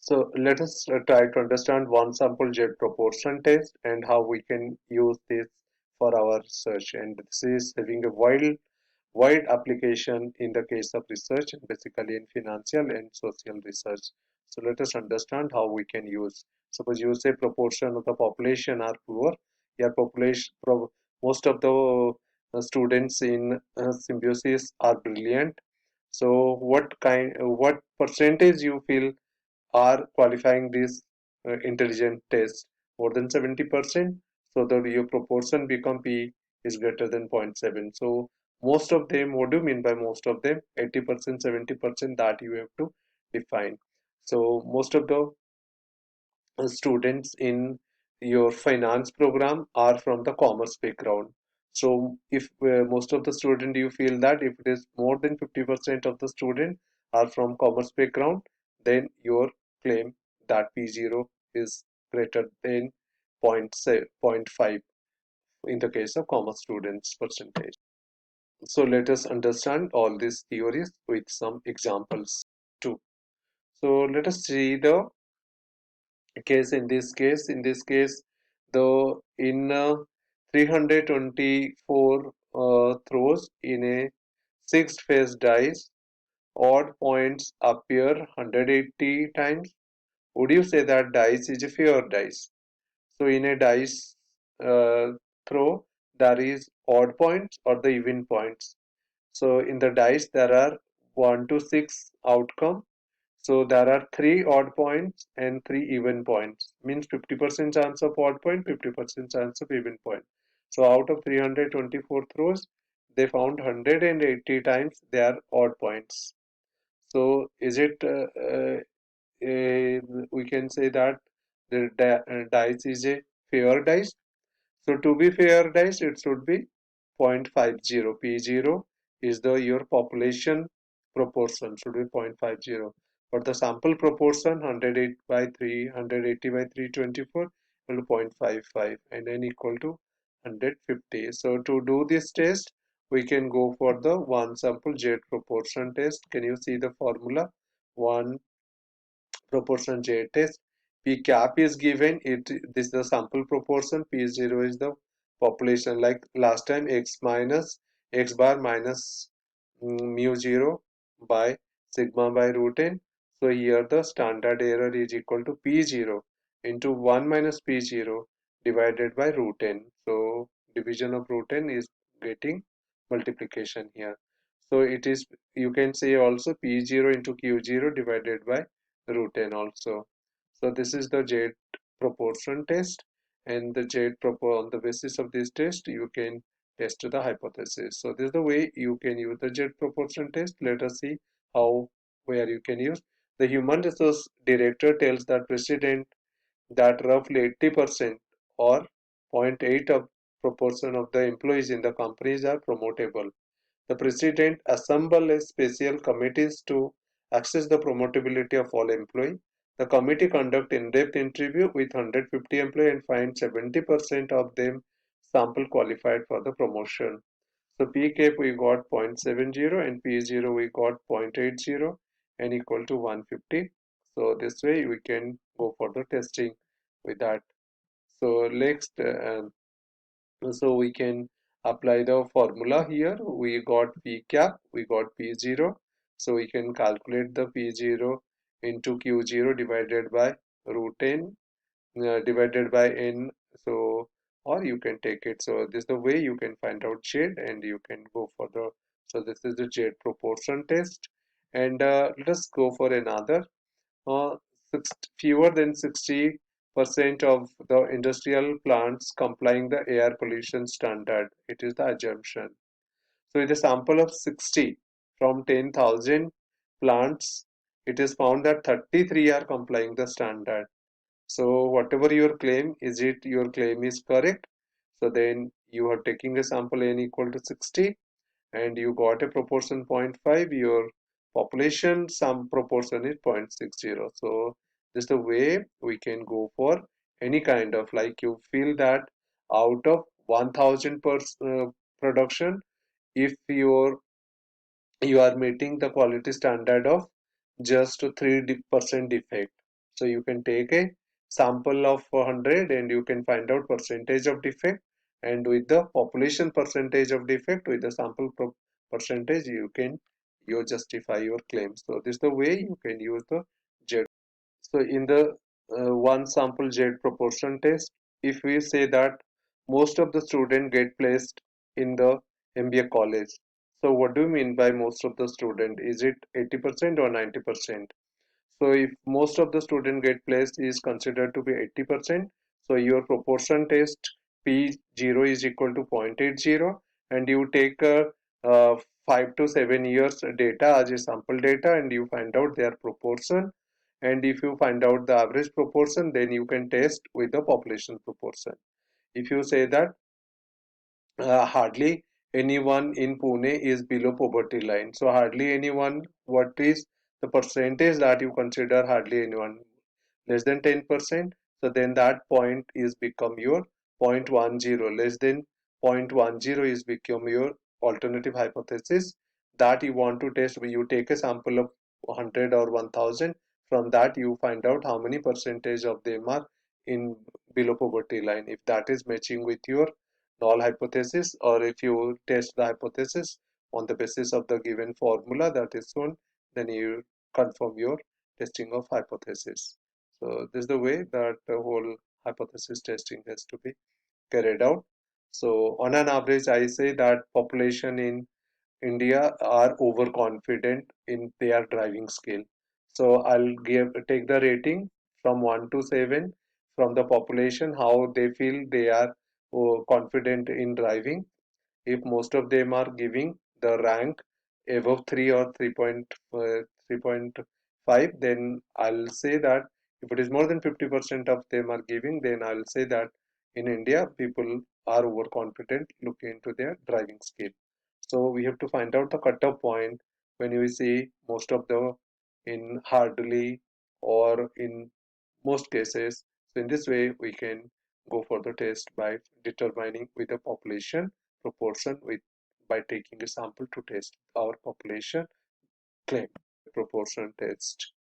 So let us try to understand one sample jet proportion test and how we can use this for our research. And this is having a wide application in the case of research, basically in financial and social research. So let us understand how we can use. Suppose you say proportion of the population are poor. Your most of the students in symbiosis are brilliant. So what percentage you feel are qualifying this intelligent test? More than 70%, so that your proportion become p is greater than 0.7. So most of them, what do you mean by most of them? 80%, 70%, that you have to define. So most of the students in your finance program are from the commerce background. So if most of the student, you feel that if it is more than 50% of the student are from commerce background, then your claim that P0 is greater than 0.5 in the case of commerce students percentage. So let us understand all these theories with some examples too. So let us see the case. In this case the in 324 throws in a sixth phase dice, odd points appear 180 times. Would you say that dice is a fair dice? So in a dice uh, throw, there is odd points or the even points. So in the dice there are 1 to 6 outcome. So there are 3 odd points and 3 even points. Means 50% chance of odd point, 50% chance of even point. So out of 324 throws, they found 180 times their odd points. So is it we can say that the dice is a fair dice? So to be fair dice, it should be 0.50. P0 is the your population proportion, should be 0.50. But the sample proportion 108 by 3, 180 by 324 equal to 0.55 and n equal to 150. So to do this test, we can go for the one sample jet proportion test. Can you see the formula? One proportion J test. P cap is given. This is the sample proportion. P0 is the population. Like last time, x bar minus mu 0 by sigma by root n. So here the standard error is equal to P0 into 1 minus P0 divided by root n. So division of root n is getting multiplication here. So it is, you can say also P0 into Q0 divided by root n also. So this is the Z proportion test, and the on the basis of this test you can test the hypothesis. So this is the way you can use the Z proportion test. Let us see how, where you can use. The human resource director tells the president that roughly 80% or zero point 0.8 of proportion of the employees in the companies are promotable. The president assembled a special committees to assess the promotability of all employees. The committee conduct in-depth interview with 150 employees and find 70% of them sample qualified for the promotion. So P cap we got 0.70 and P0 we got 0.80 and equal to 150. So this way we can go for the testing with that. So next so we can apply the formula here. We got P cap, we got P0. So we can calculate the P0 into Q0 divided by root n divided by n. So or you can take it. So this is the way you can find out Z and you can go for the. So this is the Z proportion test. And let us go for another. uh, Fewer than 60% of the industrial plants complying the air pollution standard. It is the assumption. So with a sample of 60 from 10,000 plants, it is found that 33 are complying the standard. So whatever your claim, is it your claim is correct? So then you are taking a sample n equal to 60 and you got a proportion 0.5, your population some proportion is 0.60. So this is the way we can go for any kind of, like you feel that out of 1000 per production, if you are meeting the quality standard of just 3% defect, So you can take a sample of 100 and you can find out percentage of defect, and with the population percentage of defect with the sample percentage you justify your claim. So this is the way you can use the Z. So in the one sample Z proportion test, if we say that most of the students get placed in the MBA college, so what do you mean by most of the student? Is it 80% or 90%? So if most of the student get placed is considered to be 80%, so your proportion test P0 is equal to 0.80, and you take 5 to 7 years data as a sample data and you find out their proportion, and if you find out the average proportion, then you can test with the population proportion. If you say that hardly anyone in Pune is below poverty line. So hardly anyone, what is the percentage that you consider hardly anyone? Less than 10%. So then that point is become your 0.10. Less than 0.10 is become your alternative hypothesis that you want to test. You take a sample of 100 or 1000. From that you find out how many percentage of them are in below poverty line. If that is matching with your null hypothesis, or if you test the hypothesis on the basis of the given formula that is shown, then you confirm your testing of hypothesis. So this is the way that the whole hypothesis testing has to be carried out. So on an average, I say that population in India are overconfident in their driving skill. So I'll take the rating from 1 to 7 from the population, how they feel they are confident in driving. If most of them are giving the rank above 3 or 3.5, then I'll say that if it is more than 50% of them are giving, then I'll say that in India people are overconfident looking into their driving skill. So we have to find out the cutoff point when we see most of the in hardly or in most cases. So in this way we can go for the test by determining with the population proportion with by taking a sample to test our population claim proportion test.